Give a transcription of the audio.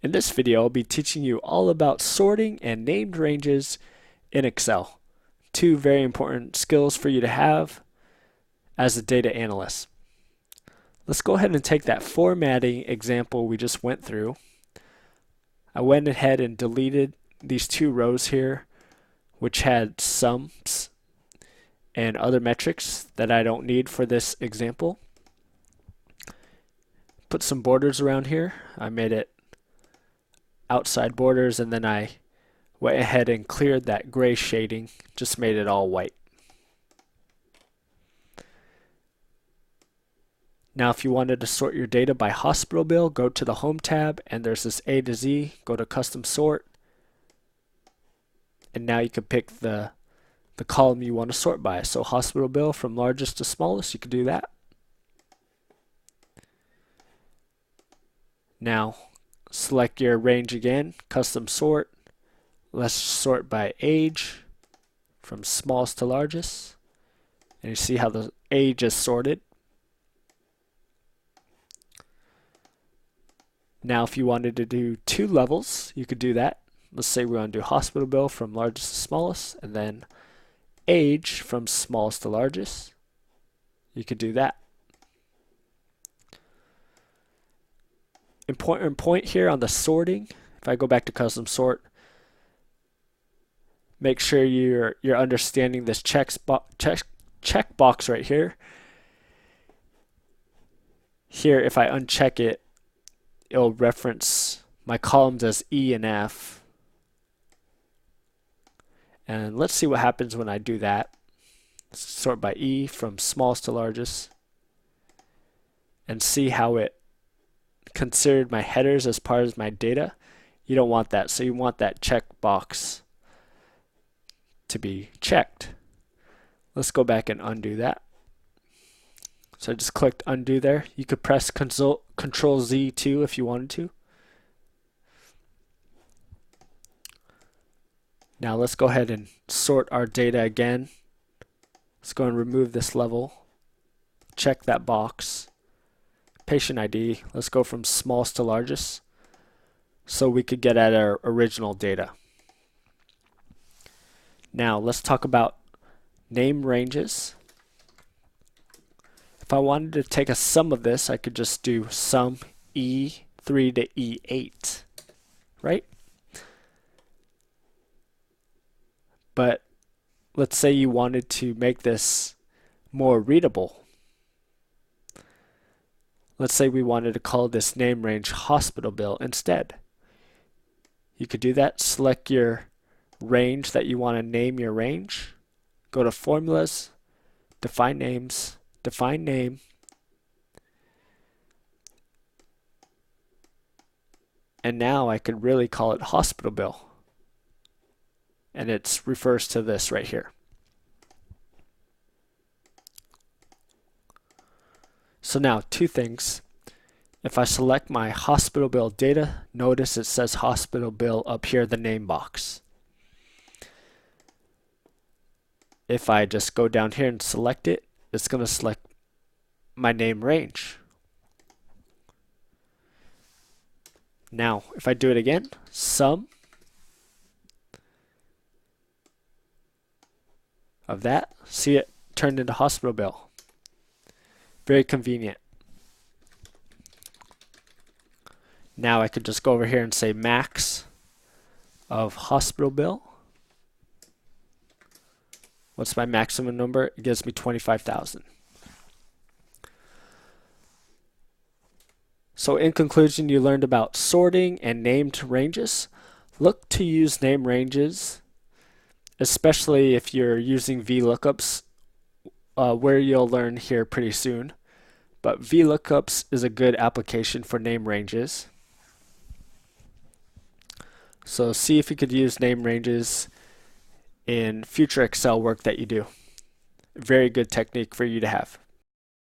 In this video, I'll be teaching you all about sorting and named ranges in Excel. Two very important skills for you to have as a data analyst. Let's go ahead and take that formatting example we just went through. I went ahead and deleted these two rows here, which had sums and other metrics that I don't need for this example. Put some borders around here. I made it outside borders, and then I went ahead and cleared that gray shading, just made it all white. Now if you wanted to sort your data by hospital bill, go to the Home tab, and there's this A to Z, go to Custom Sort, and now you can pick the column you want to sort by. So hospital bill from largest to smallest, you could do that. Now select your range again, Custom Sort. Let's sort by age from smallest to largest. And you see how the age is sorted. Now if you wanted to do two levels, you could do that. Let's say we want to do hospital bill from largest to smallest, and then age from smallest to largest. You could do that. Important point here on the sorting. If I go back to custom sort, make sure you're understanding this check box right here. Here, if I uncheck it, it'll reference my columns as E and F. And let's see what happens when I do that. Sort by E from smallest to largest, and see how it considered my headers as part of my data. You don't want that, so you want that check box to be checked. Let's go back and undo that. So I just clicked undo there. You could press Control Z too if you wanted to. Now let's go ahead and sort our data again. Let's go and remove this level. Check that box. Patient ID. Let's go from smallest to largest so we could get at our original data. Now let's talk about name ranges. If I wanted to take a sum of this, I could just do sum E3 to E8, right? But let's say you wanted to make this more readable. Let's say we wanted to call this name range hospital bill instead. You could do that. Select your range that you want to name your range. Go to formulas, define names, define name, and now I could really call it hospital bill. And it refers to this right here. So now two things. If I select my hospital bill data, notice it says hospital bill up here, the name box. If I just go down here and select it, it's going to select my name range. Now, if I do it again, sum of that, see it turned into hospital bill. Very convenient. Now I could just go over here and say max of hospital bill. What's my maximum number? It gives me 25,000. So in conclusion, you learned about sorting and named ranges. Look to use name ranges, especially if you're using VLOOKUPs, where you'll learn here pretty soon. But VLOOKUPs is a good application for name ranges. So see if you could use name ranges in future Excel work that you do. Very good technique for you to have.